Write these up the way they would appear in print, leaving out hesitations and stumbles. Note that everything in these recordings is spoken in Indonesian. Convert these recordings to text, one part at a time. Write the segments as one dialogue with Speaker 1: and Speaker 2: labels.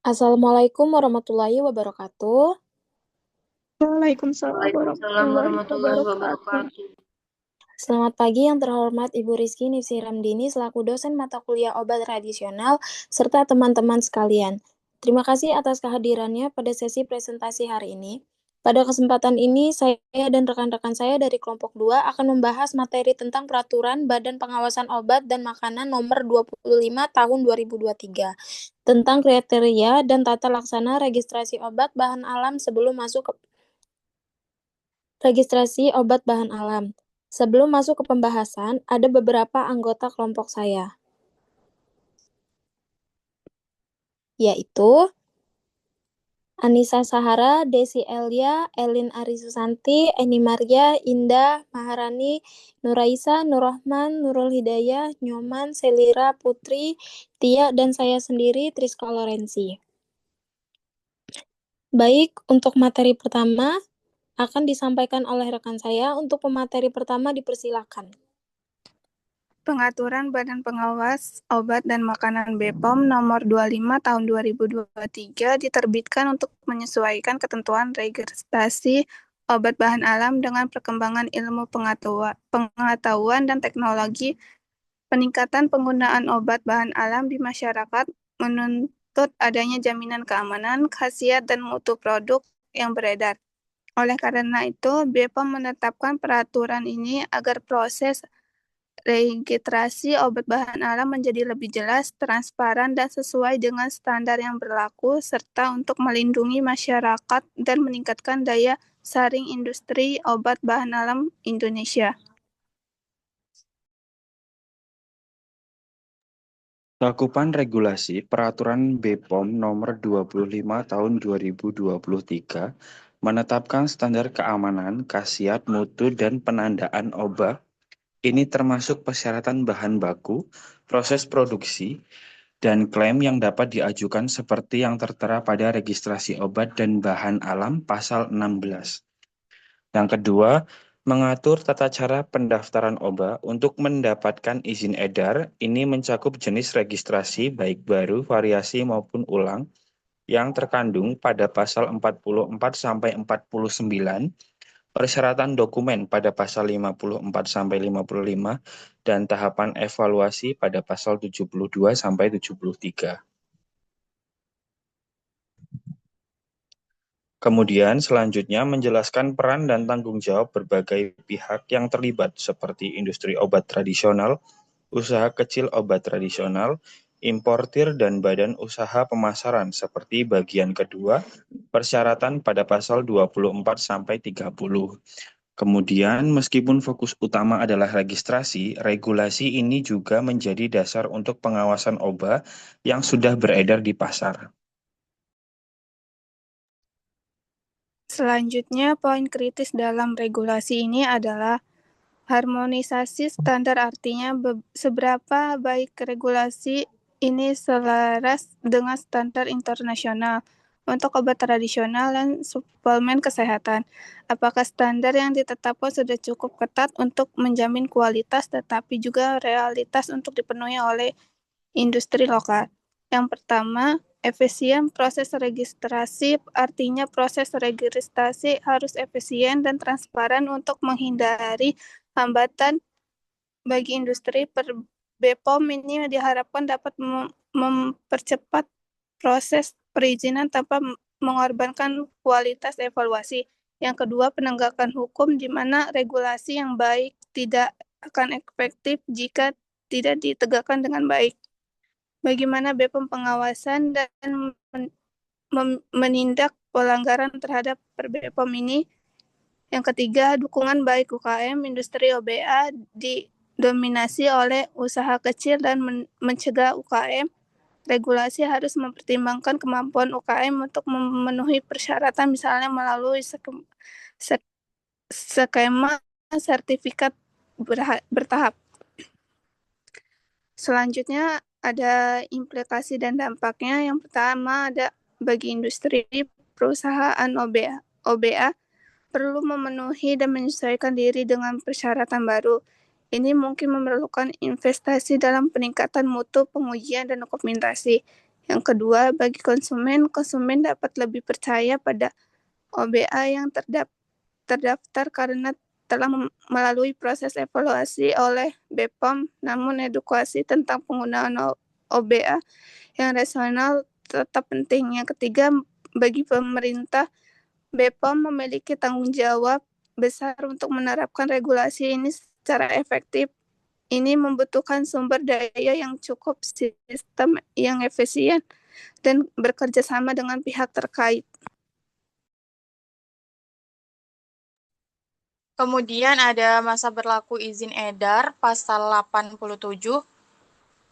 Speaker 1: Assalamualaikum warahmatullahi wabarakatuh.
Speaker 2: Waalaikumsalam
Speaker 3: Waalaikumsalam
Speaker 2: warahmatullahi
Speaker 3: warahmatullahi
Speaker 2: wabarakatuh.
Speaker 3: wabarakatuh.
Speaker 1: Selamat pagi yang terhormat Ibu Rizky Nifsi Ramdini selaku dosen mata kuliah obat tradisional serta teman-teman sekalian. Terima kasih atas kehadirannya pada sesi presentasi hari ini. Pada kesempatan ini, saya dan rekan-rekan saya dari kelompok 2 akan membahas materi tentang peraturan Badan Pengawasan Obat dan Makanan nomor 25 tahun 2023 tentang kriteria dan tata laksana registrasi obat bahan alam sebelum masuk ke registrasi obat bahan alam. Sebelum masuk ke pembahasan, ada beberapa anggota kelompok saya, yaitu Anissa Sahara, Desi Elia, Elin Arisusanti, Eni Maria, Indah, Maharani, Nuraisa, Nurrohman, Nurul Hidayah, Nyoman, Selira, Putri, Tia, dan saya sendiri, Triska Lorenzi. Baik, untuk materi pertama akan disampaikan oleh rekan saya. Untuk pemateri pertama dipersilakan.
Speaker 2: Pengaturan Badan Pengawas Obat dan Makanan BPOM nomor 25 tahun 2023 diterbitkan untuk menyesuaikan ketentuan registrasi obat bahan alam dengan perkembangan ilmu pengetahuan dan teknologi. Peningkatan penggunaan obat bahan alam di masyarakat menuntut adanya jaminan keamanan, khasiat, dan mutu produk yang beredar. Oleh karena itu, BPOM menetapkan peraturan ini agar proses registrasi obat bahan alam menjadi lebih jelas, transparan, dan sesuai dengan standar yang berlaku, serta untuk melindungi masyarakat dan meningkatkan daya saing industri obat bahan alam Indonesia.
Speaker 4: Cakupan regulasi Peraturan BPOM Nomor 25 Tahun 2023 menetapkan standar keamanan, khasiat, mutu, dan penandaan obat. Ini termasuk persyaratan bahan baku, proses produksi, dan klaim yang dapat diajukan seperti yang tertera pada registrasi obat dan bahan alam pasal 16. Yang kedua, mengatur tata cara pendaftaran obat untuk mendapatkan izin edar. Ini mencakup jenis registrasi baik baru, variasi maupun ulang yang terkandung pada pasal 44 sampai 49, persyaratan dokumen pada pasal 54 sampai 55, dan tahapan evaluasi pada pasal 72 sampai 73. Kemudian selanjutnya menjelaskan peran dan tanggung jawab berbagai pihak yang terlibat seperti industri obat tradisional, usaha kecil obat tradisional, importir, dan badan usaha pemasaran seperti bagian kedua, persyaratan pada pasal 24 sampai 30. Kemudian meskipun fokus utama adalah registrasi, regulasi ini juga menjadi dasar untuk pengawasan obat yang sudah beredar di pasar.
Speaker 2: Selanjutnya, poin kritis dalam regulasi ini adalah harmonisasi standar, artinya seberapa baik regulasi ini selaras dengan standar internasional untuk obat tradisional dan suplemen kesehatan. Apakah standar yang ditetapkan sudah cukup ketat untuk menjamin kualitas tetapi juga realitas untuk dipenuhi oleh industri lokal? Yang pertama, efisien proses registrasi, artinya proses registrasi harus efisien dan transparan untuk menghindari hambatan bagi industri. BPOM ini diharapkan dapat mempercepat proses perizinan tanpa mengorbankan kualitas evaluasi. Yang kedua, penegakan hukum di mana regulasi yang baik tidak akan efektif jika tidak ditegakkan dengan baik. Bagaimana BPOM pengawasan dan menindak pelanggaran terhadap BPOM ini? Yang ketiga, dukungan baik UKM industri OBA didominasi oleh usaha kecil dan mencegah UKM. Regulasi harus mempertimbangkan kemampuan UKM untuk memenuhi persyaratan, misalnya melalui skema sertifikat bertahap. Selanjutnya ada implikasi dan dampaknya. Yang pertama ada bagi industri, perusahaan OBA perlu memenuhi dan menyesuaikan diri dengan persyaratan baru. Ini mungkin memerlukan investasi dalam peningkatan mutu, pengujian, dan dokumentasi. Yang kedua, bagi konsumen, konsumen dapat lebih percaya pada OBA yang terdaftar karena telah melalui proses evaluasi oleh BPOM, namun edukasi tentang penggunaan OBA yang rasional tetap penting. Yang ketiga, bagi pemerintah, BPOM memiliki tanggung jawab besar untuk menerapkan regulasi ini secara efektif. Ini membutuhkan sumber daya yang cukup, sistem yang efisien, dan bekerja sama dengan pihak terkait.
Speaker 3: Kemudian ada masa berlaku izin edar, pasal 87.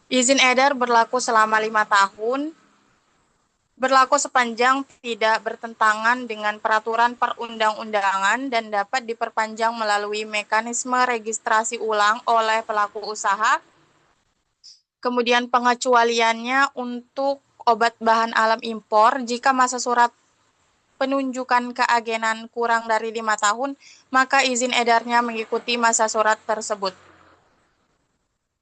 Speaker 3: Izin edar berlaku selama 5 tahun, berlaku sepanjang tidak bertentangan dengan peraturan perundang-undangan dan dapat diperpanjang melalui mekanisme registrasi ulang oleh pelaku usaha. Kemudian pengecualiannya untuk obat bahan alam impor, jika masa surat penunjukan keagenan kurang dari 5 tahun, maka izin edarnya mengikuti masa surat tersebut.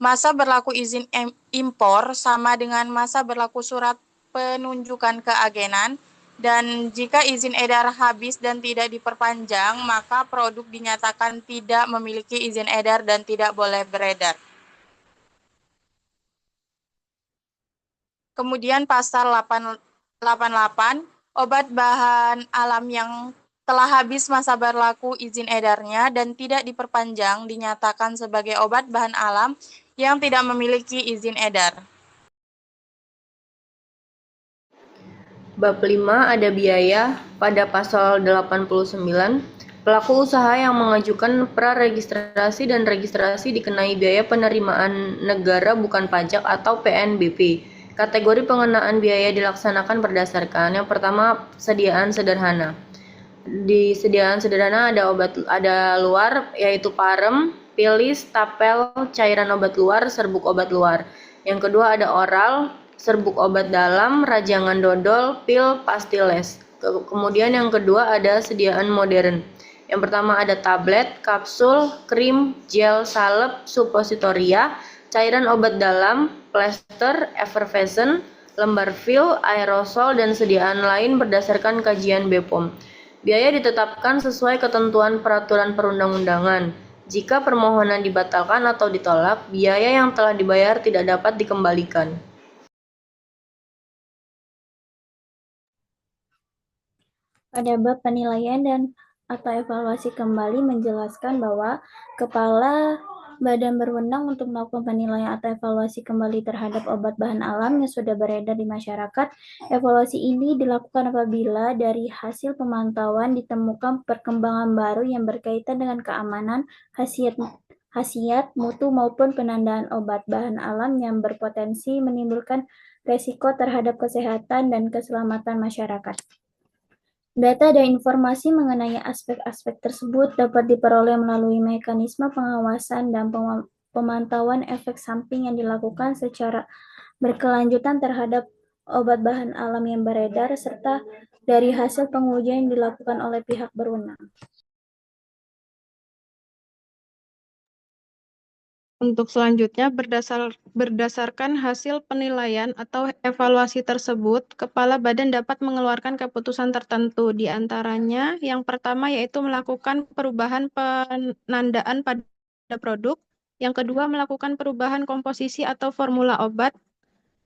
Speaker 3: Masa berlaku izin impor sama dengan masa berlaku surat penunjukan keagenan, dan jika izin edar habis dan tidak diperpanjang, maka produk dinyatakan tidak memiliki izin edar dan tidak boleh beredar. Kemudian pasal 88, obat bahan alam yang telah habis masa berlaku izin edarnya dan tidak diperpanjang dinyatakan sebagai obat bahan alam yang tidak memiliki izin edar.
Speaker 5: Bab 5 ada biaya. Pada pasal 89, pelaku usaha yang mengajukan praregistrasi dan registrasi dikenai biaya penerimaan negara bukan pajak atau PNBP. Kategori pengenaan biaya dilaksanakan berdasarkan: yang pertama, sediaan sederhana. Di sediaan sederhana ada luar, yaitu parem, pilis, tapel, cairan obat luar, serbuk obat luar. Yang kedua ada oral, serbuk obat dalam, rajangan dodol, pil, pastiles. Kemudian yang kedua ada sediaan modern. Yang pertama ada tablet, kapsul, krim, gel, salep, supositoria, cairan obat dalam, plester, effervescent, lembar fil, aerosol, dan sediaan lain berdasarkan kajian BPOM. Biaya ditetapkan sesuai ketentuan peraturan perundang-undangan. Jika permohonan dibatalkan atau ditolak, biaya yang telah dibayar tidak dapat dikembalikan.
Speaker 1: Pada bab penilaian dan atau evaluasi kembali menjelaskan bahwa Kepala Badan berwenang untuk melakukan penilaian atau evaluasi kembali terhadap obat bahan alam yang sudah beredar di masyarakat. Evaluasi ini dilakukan apabila dari hasil pemantauan ditemukan perkembangan baru yang berkaitan dengan keamanan, khasiat, mutu maupun penandaan obat bahan alam yang berpotensi menimbulkan resiko terhadap kesehatan dan keselamatan masyarakat. Data dan informasi mengenai aspek-aspek tersebut dapat diperoleh melalui mekanisme pengawasan dan pemantauan efek samping yang dilakukan secara berkelanjutan terhadap obat bahan alam yang beredar, serta dari hasil pengujian yang dilakukan oleh pihak berwenang.
Speaker 6: Untuk selanjutnya, berdasarkan hasil penilaian atau evaluasi tersebut, Kepala Badan dapat mengeluarkan keputusan tertentu. Di antaranya, yang pertama yaitu melakukan perubahan penandaan pada produk, yang kedua melakukan perubahan komposisi atau formula obat,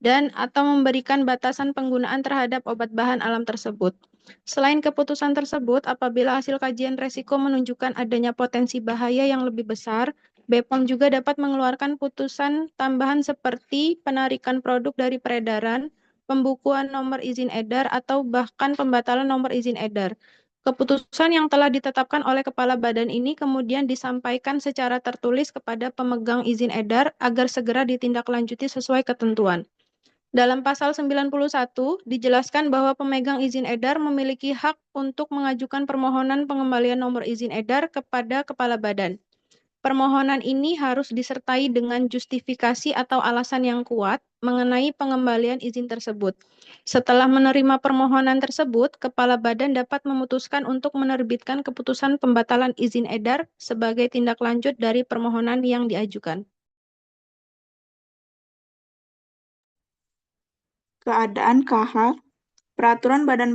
Speaker 6: dan atau memberikan batasan penggunaan terhadap obat bahan alam tersebut. Selain keputusan tersebut, apabila hasil kajian resiko menunjukkan adanya potensi bahaya yang lebih besar, BPOM juga dapat mengeluarkan putusan tambahan seperti penarikan produk dari peredaran, pembukuan nomor izin edar, atau bahkan pembatalan nomor izin edar. Keputusan yang telah ditetapkan oleh Kepala Badan ini kemudian disampaikan secara tertulis kepada pemegang izin edar agar segera ditindaklanjuti sesuai ketentuan. Dalam pasal 91 dijelaskan bahwa pemegang izin edar memiliki hak untuk mengajukan permohonan pengembalian nomor izin edar kepada Kepala Badan. Permohonan ini harus disertai dengan justifikasi atau alasan yang kuat mengenai pengembalian izin tersebut. Setelah menerima permohonan tersebut, Kepala Badan dapat memutuskan untuk menerbitkan keputusan pembatalan izin edar sebagai tindak lanjut dari permohonan yang diajukan.
Speaker 7: keadaan KH, Peraturan Badan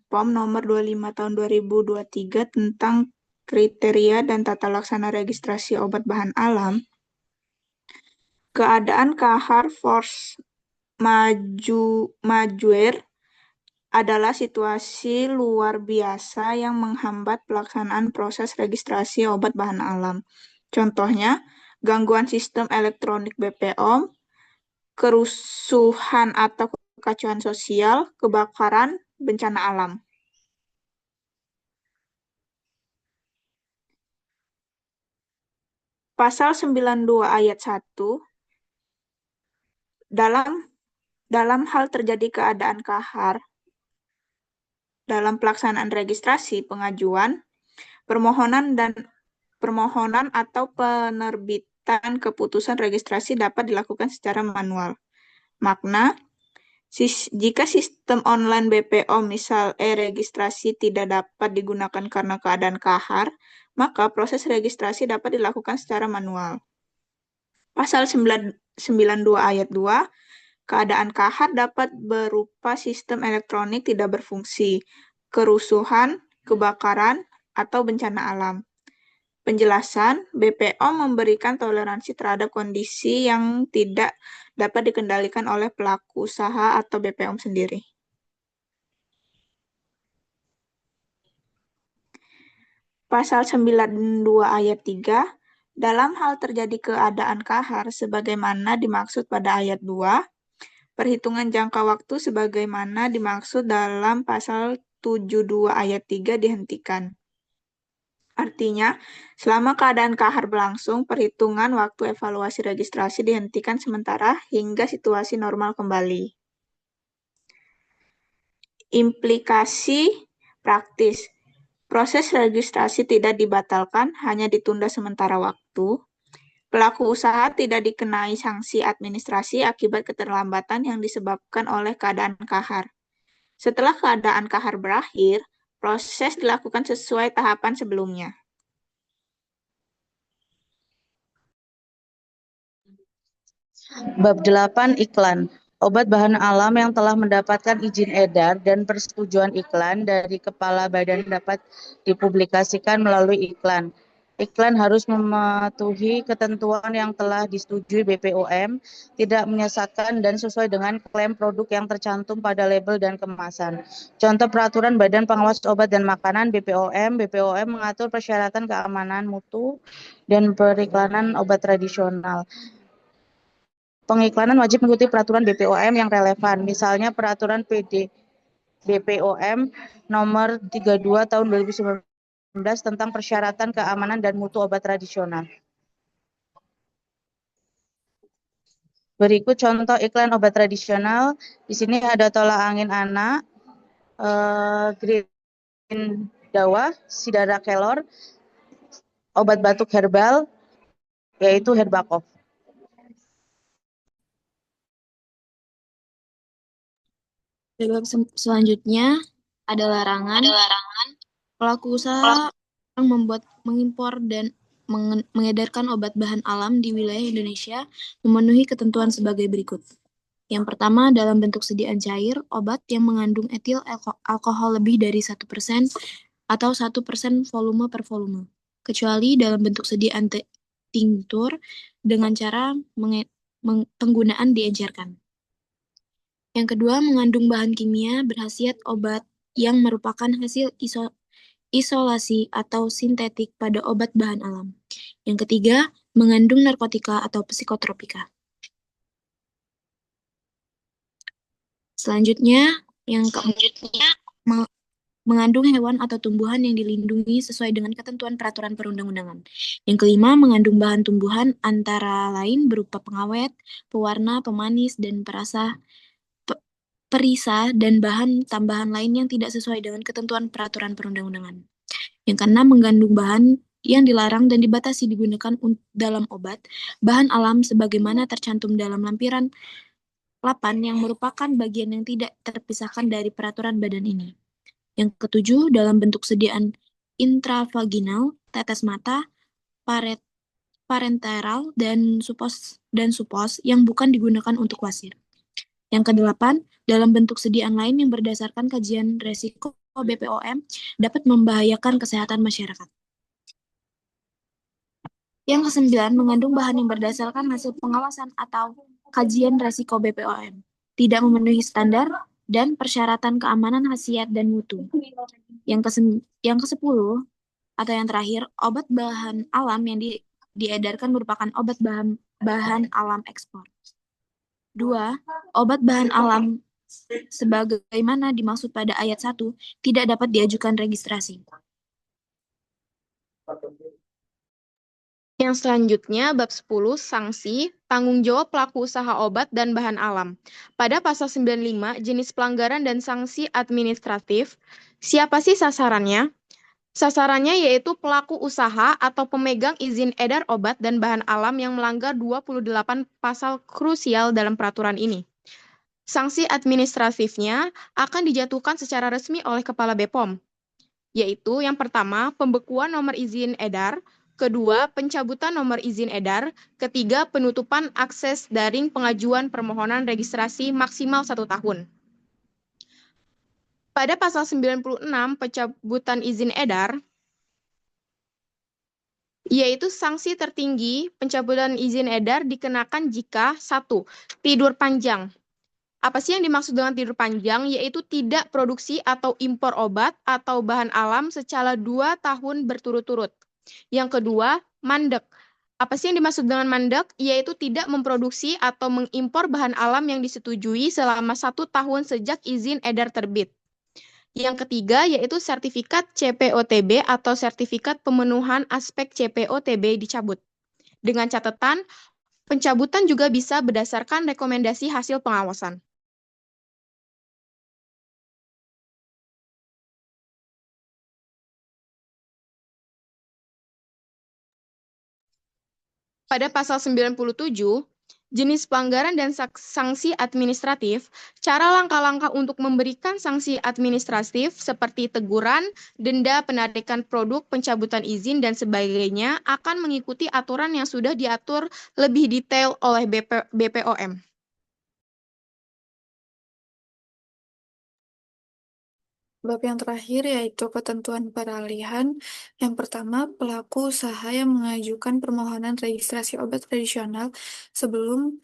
Speaker 7: POM Nomor 25 Tahun 2023 tentang kriteria dan tata laksana registrasi obat bahan alam, keadaan KH force majeure adalah situasi luar biasa yang menghambat pelaksanaan proses registrasi obat bahan alam. Contohnya, gangguan sistem elektronik BPOM, kerusuhan atau kekacauan sosial, kebakaran, bencana alam. Pasal 92 ayat 1, dalam hal terjadi keadaan kahar, dalam pelaksanaan registrasi, pengajuan, permohonan atau penerbitan keputusan registrasi dapat dilakukan secara manual. Makna, jika sistem online BPOM misal e-registrasi tidak dapat digunakan karena keadaan kahar, maka proses registrasi dapat dilakukan secara manual. Pasal 92 ayat 2, keadaan kahar dapat berupa sistem elektronik tidak berfungsi, kerusuhan, kebakaran, atau bencana alam. Penjelasan, BPOM memberikan toleransi terhadap kondisi yang tidak dapat dikendalikan oleh pelaku usaha atau BPOM sendiri. Pasal 92 ayat 3, dalam hal terjadi keadaan kahar sebagaimana dimaksud pada ayat 2, perhitungan jangka waktu sebagaimana dimaksud dalam pasal 72 ayat 3 dihentikan. Artinya, selama keadaan kahar berlangsung, perhitungan waktu evaluasi registrasi dihentikan sementara hingga situasi normal kembali. Implikasi praktis. Proses registrasi tidak dibatalkan, hanya ditunda sementara waktu. Pelaku usaha tidak dikenai sanksi administrasi akibat keterlambatan yang disebabkan oleh keadaan kahar. Setelah keadaan kahar berakhir, proses dilakukan sesuai tahapan sebelumnya.
Speaker 8: Bab 8 Iklan. Obat bahan alam yang telah mendapatkan izin edar dan persetujuan iklan dari Kepala Badan dapat dipublikasikan melalui iklan. Iklan harus mematuhi ketentuan yang telah disetujui BPOM, tidak menyesatkan dan sesuai dengan klaim produk yang tercantum pada label dan kemasan. Contoh peraturan Badan Pengawas Obat dan Makanan BPOM. BPOM mengatur persyaratan keamanan mutu dan periklanan obat tradisional. Pengiklanan wajib mengikuti peraturan BPOM yang relevan, misalnya peraturan BPOM nomor 32 tahun 2019 tentang persyaratan keamanan dan mutu obat tradisional. Berikut contoh iklan obat tradisional. Di sini ada tolak angin anak, green dawa, sidara kelor, obat batuk herbal, yaitu Herbakov.
Speaker 1: Bab selanjutnya ada larangan. Pelaku usaha yang mengimpor dan mengedarkan obat bahan alam di wilayah Indonesia memenuhi ketentuan sebagai berikut. Yang pertama, dalam bentuk sediaan cair, obat yang mengandung etil alkohol lebih dari 1% atau 1% volume per volume, kecuali dalam bentuk sediaan tinktur dengan cara penggunaan diencerkan. Yang kedua, mengandung bahan kimia berkhasiat obat yang merupakan hasil isolasi atau sintetik pada obat bahan alam. Yang ketiga, mengandung narkotika atau psikotropika. Selanjutnya, yang keempat, mengandung hewan atau tumbuhan yang dilindungi sesuai dengan ketentuan peraturan perundang-undangan. Yang kelima, mengandung bahan tumbuhan antara lain berupa pengawet, pewarna, pemanis, dan perisa, dan bahan tambahan lain yang tidak sesuai dengan ketentuan peraturan perundang-undangan. Yang keenam, mengandung bahan yang dilarang dan dibatasi digunakan dalam obat, bahan alam sebagaimana tercantum dalam lampiran 8 yang merupakan bagian yang tidak terpisahkan dari peraturan badan ini. Yang ketujuh, dalam bentuk sediaan intravaginal, tetes mata, parenteral, dan supos yang bukan digunakan untuk wasir. Yang kedelapan, dalam bentuk sediaan lain yang berdasarkan kajian resiko BPOM dapat membahayakan kesehatan masyarakat. Yang kesembilan, mengandung bahan yang berdasarkan hasil pengawasan atau kajian resiko BPOM, tidak memenuhi standar dan persyaratan keamanan khasiat dan mutu. Yang kesepuluh, atau yang terakhir, obat bahan alam yang diedarkan merupakan obat bahan alam ekspor. Dua, obat bahan alam sebagaimana dimaksud pada ayat 1 tidak dapat diajukan registrasi.
Speaker 9: Yang selanjutnya, bab 10, sanksi, tanggung jawab pelaku usaha obat dan bahan alam. Pada pasal 95, jenis pelanggaran dan sanksi administratif, siapa sih sasarannya? Sasarannya yaitu pelaku usaha atau pemegang izin edar obat dan bahan alam yang melanggar 28 pasal krusial dalam peraturan ini. Sanksi administratifnya akan dijatuhkan secara resmi oleh Kepala BPOM, yaitu yang pertama, pembekuan nomor izin edar, kedua, pencabutan nomor izin edar, ketiga, penutupan akses daring pengajuan permohonan registrasi maksimal 1 tahun. Pada pasal 96, pencabutan izin edar, yaitu sanksi tertinggi pencabutan izin edar dikenakan jika 1. Tidur panjang. Apa sih yang dimaksud dengan tidur panjang? Yaitu tidak produksi atau impor obat atau bahan alam secara 2 tahun berturut-turut. Yang kedua, mandek. Apa sih yang dimaksud dengan mandek? Yaitu tidak memproduksi atau mengimpor bahan alam yang disetujui selama 1 tahun sejak izin edar terbit. Yang ketiga, yaitu sertifikat CPOTB atau sertifikat pemenuhan aspek CPOTB dicabut. Dengan catatan, pencabutan juga bisa berdasarkan rekomendasi hasil pengawasan. Pada pasal 97, jenis pelanggaran dan sanksi administratif, cara langkah-langkah untuk memberikan sanksi administratif seperti teguran, denda, penarikan produk, pencabutan izin, dan sebagainya akan mengikuti aturan yang sudah diatur lebih detail oleh BPOM.
Speaker 2: Bab yang terakhir yaitu ketentuan peralihan. Yang pertama, pelaku usaha yang mengajukan permohonan registrasi obat tradisional sebelum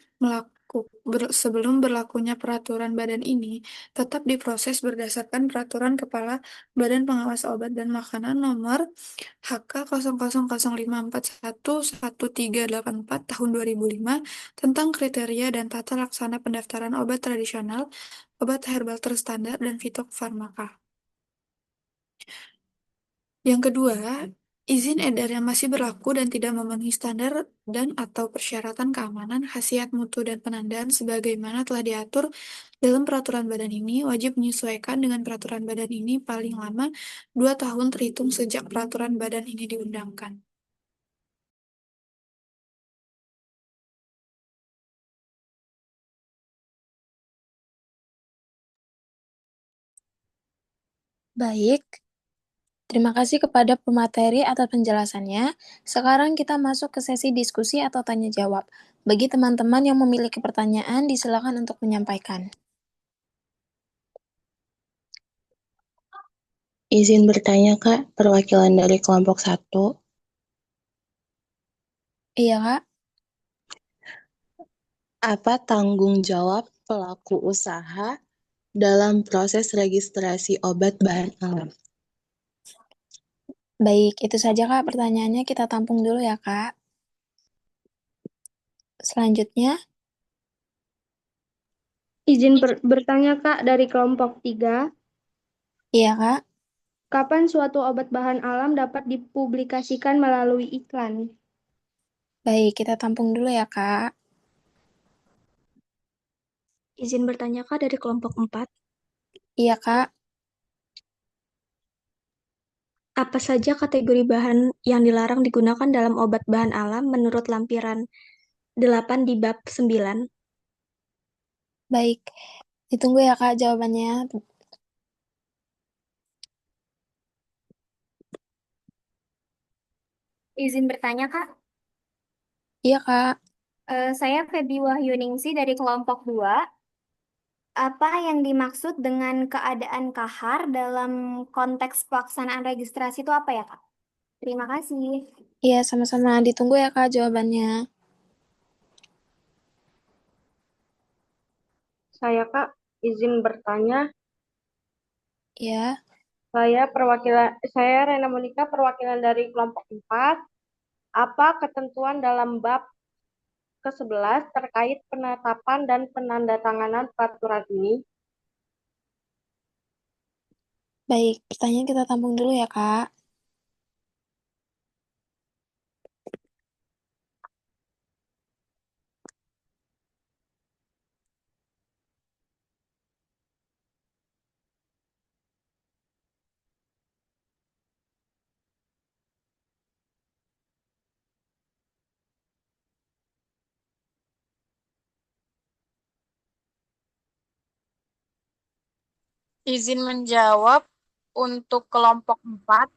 Speaker 2: berlakunya peraturan badan ini tetap diproses berdasarkan peraturan Kepala Badan Pengawas Obat dan Makanan nomor HK 0005411384 tahun 2005 tentang kriteria dan tata laksana pendaftaran obat tradisional, obat herbal terstandar, dan fitofarmaka. Yang kedua, izin edar yang masih berlaku dan tidak memenuhi standar dan/atau persyaratan keamanan, khasiat, mutu, dan penandaan sebagaimana telah diatur dalam peraturan badan ini wajib menyesuaikan dengan peraturan badan ini paling lama 2 tahun terhitung sejak peraturan badan ini diundangkan.
Speaker 1: Baik, terima kasih kepada pemateri atas penjelasannya. Sekarang kita masuk ke sesi diskusi atau tanya jawab. Bagi teman-teman yang memiliki pertanyaan, disilakan untuk menyampaikan.
Speaker 10: Izin bertanya, Kak, perwakilan dari kelompok 1.
Speaker 1: Iya, Kak.
Speaker 10: Apa tanggung jawab pelaku usaha dalam proses registrasi obat bahan alam?
Speaker 1: Baik, itu saja, Kak. Pertanyaannya kita tampung dulu ya, Kak. Selanjutnya,
Speaker 11: Izin bertanya, Kak, dari kelompok 3.
Speaker 1: iya, Kak.
Speaker 11: Kapan suatu obat bahan alam dapat dipublikasikan melalui iklan?
Speaker 1: Baik, kita tampung dulu ya, Kak.
Speaker 12: Izin bertanya, Kak, dari kelompok 4.
Speaker 1: Iya, Kak.
Speaker 12: Apa saja kategori bahan yang dilarang digunakan dalam obat bahan alam menurut lampiran 8 di bab 9?
Speaker 1: Baik, ditunggu ya, Kak, jawabannya.
Speaker 13: Izin bertanya, Kak.
Speaker 1: Iya, Kak.
Speaker 13: Saya Feby Wahyuningsi dari kelompok 2.
Speaker 11: Apa yang dimaksud dengan keadaan kahar dalam konteks pelaksanaan registrasi itu apa ya, Kak? Terima kasih.
Speaker 1: Iya, sama-sama. Ditunggu ya, Kak, jawabannya.
Speaker 5: Saya Kak, izin bertanya.
Speaker 1: Ya.
Speaker 5: Saya Rena Monika, perwakilan dari kelompok 4. Apa ketentuan dalam bab ke-11 terkait penetapan dan penandatanganan peraturan ini?
Speaker 1: Baik, pertanyaan kita tampung dulu ya, Kak.
Speaker 3: Izin menjawab untuk kelompok 4.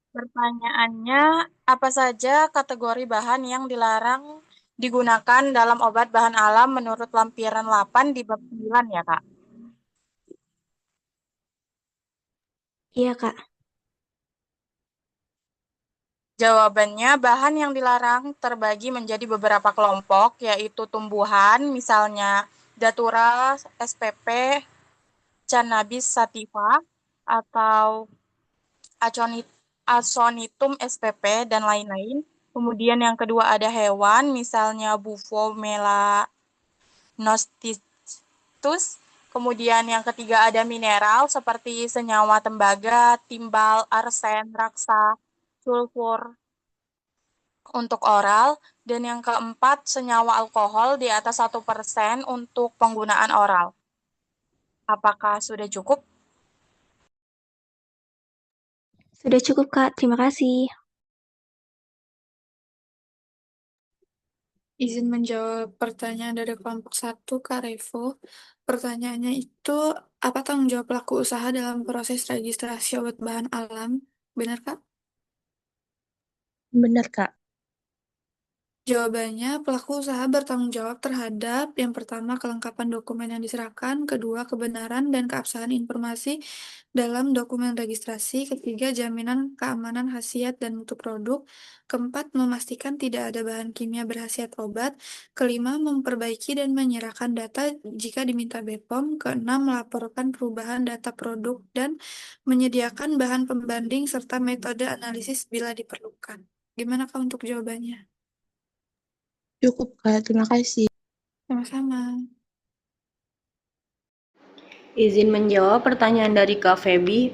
Speaker 3: Pertanyaannya, apa saja kategori bahan yang dilarang digunakan dalam obat bahan alam menurut lampiran 8 di bab 9 ya, Kak?
Speaker 11: Iya, Kak.
Speaker 3: Jawabannya, bahan yang dilarang terbagi menjadi beberapa kelompok, yaitu tumbuhan, misalnya Datura spp, Cannabis sativa, atau Aconitum spp, dan lain-lain. Kemudian yang kedua ada hewan, misalnya Bufo melanosteus. Kemudian yang ketiga ada mineral, seperti senyawa tembaga, timbal, arsen, raksa, sulfur untuk oral. Dan yang keempat, senyawa alkohol di atas 1% untuk penggunaan oral. Apakah sudah cukup?
Speaker 11: Sudah cukup, Kak. Terima kasih.
Speaker 13: Izin menjawab pertanyaan dari kelompok 1, Kak Revo. Pertanyaannya itu, apa tanggung jawab pelaku usaha dalam proses registrasi obat bahan alam? Benar, Kak?
Speaker 10: Benar, Kak.
Speaker 13: Jawabannya, pelaku usaha bertanggung jawab terhadap yang pertama, kelengkapan dokumen yang diserahkan, kedua, kebenaran dan keabsahan informasi dalam dokumen registrasi, ketiga, jaminan keamanan khasiat dan mutu produk, keempat, memastikan tidak ada bahan kimia berkhasiat obat, kelima, memperbaiki dan menyerahkan data jika diminta BPOM, keenam, melaporkan perubahan data produk dan menyediakan bahan pembanding serta metode analisis bila diperlukan. Gimana Kak untuk jawabannya?
Speaker 10: Cukup, Kak. Terima kasih.
Speaker 13: Sama-sama.
Speaker 5: Izin menjawab pertanyaan dari Kak Feby.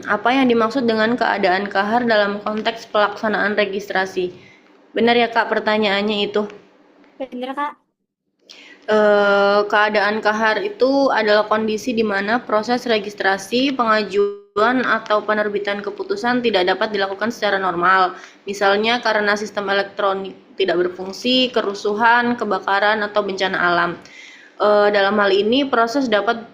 Speaker 5: Apa yang dimaksud dengan keadaan kahar dalam konteks pelaksanaan registrasi? Benar ya Kak pertanyaannya itu?
Speaker 11: Benar, Kak.
Speaker 5: Keadaan kahar itu adalah kondisi di mana proses registrasi, pengajuan, atau penerbitan keputusan tidak dapat dilakukan secara normal. Misalnya karena sistem elektronik tidak berfungsi, kerusuhan, kebakaran, atau bencana alam. Dalam hal ini, proses dapat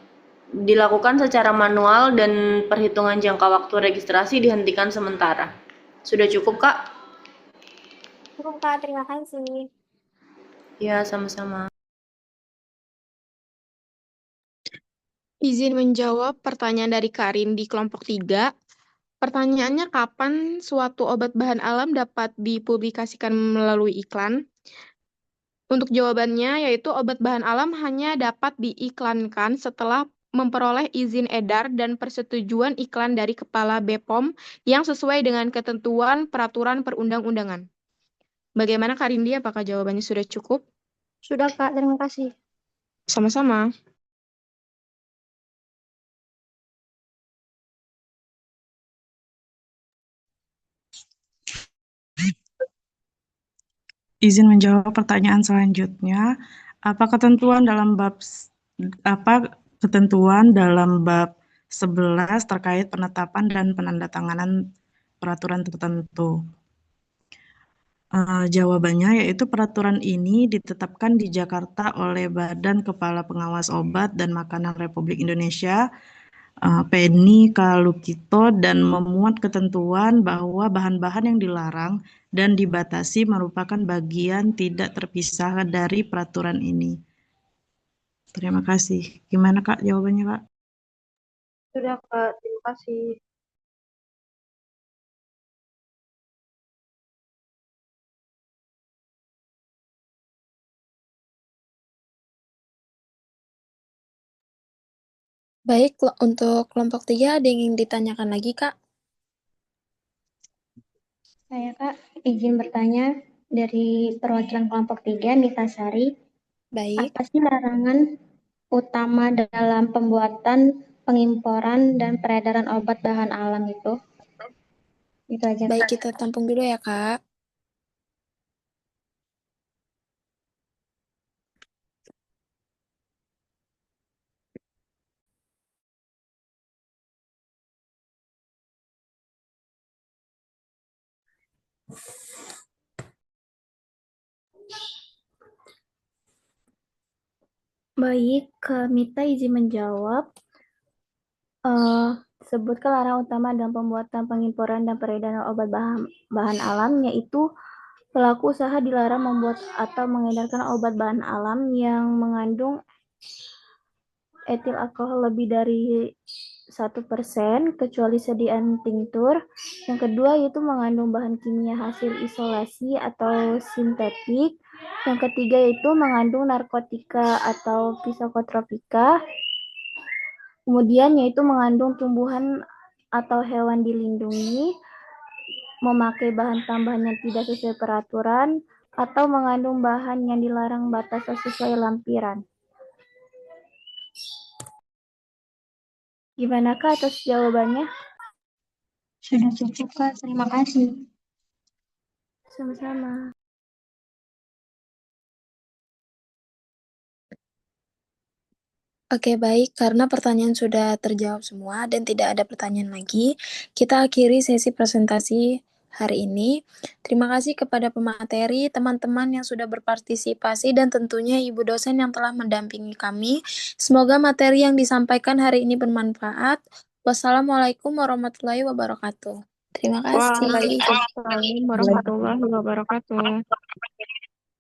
Speaker 5: dilakukan secara manual dan perhitungan jangka waktu registrasi dihentikan sementara. Sudah cukup, Kak?
Speaker 11: Cukup, Kak. Terima kasih.
Speaker 5: Ya, sama-sama.
Speaker 9: Izin menjawab pertanyaan dari Karin di kelompok 3. Pertanyaannya, kapan suatu obat bahan alam dapat dipublikasikan melalui iklan? Untuk jawabannya, yaitu obat bahan alam hanya dapat diiklankan setelah memperoleh izin edar dan persetujuan iklan dari Kepala BPOM yang sesuai dengan ketentuan peraturan perundang-undangan. Bagaimana Karindi, apakah jawabannya sudah cukup?
Speaker 11: Sudah, Kak. Terima kasih.
Speaker 9: Sama-sama.
Speaker 14: Izin menjawab pertanyaan selanjutnya. Apa ketentuan dalam bab 11 terkait penetapan dan penandatanganan peraturan tertentu? Jawabannya yaitu peraturan ini ditetapkan di Jakarta oleh Badan Kepala Pengawas Obat dan Makanan Republik Indonesia Penny Kalukito dan memuat ketentuan bahwa bahan-bahan yang dilarang dan dibatasi merupakan bagian tidak terpisah dari peraturan ini. Terima kasih. Gimana Kak jawabannya Kak?
Speaker 5: Sudah, Kak. Terima kasih.
Speaker 1: Baik, untuk kelompok 3 ada yang ingin ditanyakan lagi, Kak?
Speaker 11: Saya, Kak, izin bertanya dari perwakilan kelompok 3, Nita Sari.
Speaker 1: Baik.
Speaker 11: Apa sih larangan utama dalam pembuatan, pengimporan, dan peredaran obat bahan alam itu? Itu aja,
Speaker 1: Baik,
Speaker 11: Kak.
Speaker 1: kita tampung dulu ya, Kak.
Speaker 11: Baik, Kak Mita izin menjawab. Sebutkan larangan utama dalam pembuatan, pengimporan, dan peredaran obat bahan alam, yaitu pelaku usaha dilarang membuat atau mengedarkan obat bahan alam yang mengandung etil alkohol lebih dari 1%, kecuali sediaan tinktur. Yang kedua yaitu mengandung bahan kimia hasil isolasi atau sintetik. Yang ketiga yaitu mengandung narkotika atau psikotropika. Kemudian yaitu mengandung tumbuhan atau hewan dilindungi, memakai bahan tambahan yang tidak sesuai peraturan, atau mengandung bahan yang dilarang batas sesuai lampiran. Gimana Kak atas jawabannya?
Speaker 12: Sudah cukup, Kak. Terima kasih.
Speaker 11: Sama-sama.
Speaker 1: Oke, baik. Karena pertanyaan sudah terjawab semua dan tidak ada pertanyaan lagi, kita akhiri sesi presentasi hari ini. Terima kasih kepada pemateri, teman-teman yang sudah berpartisipasi, dan tentunya Ibu dosen yang telah mendampingi kami. Semoga materi yang disampaikan hari ini bermanfaat. Wassalamualaikum warahmatullahi wabarakatuh. Terima kasih.
Speaker 6: Waalaikumsalam warahmatullahi wabarakatuh.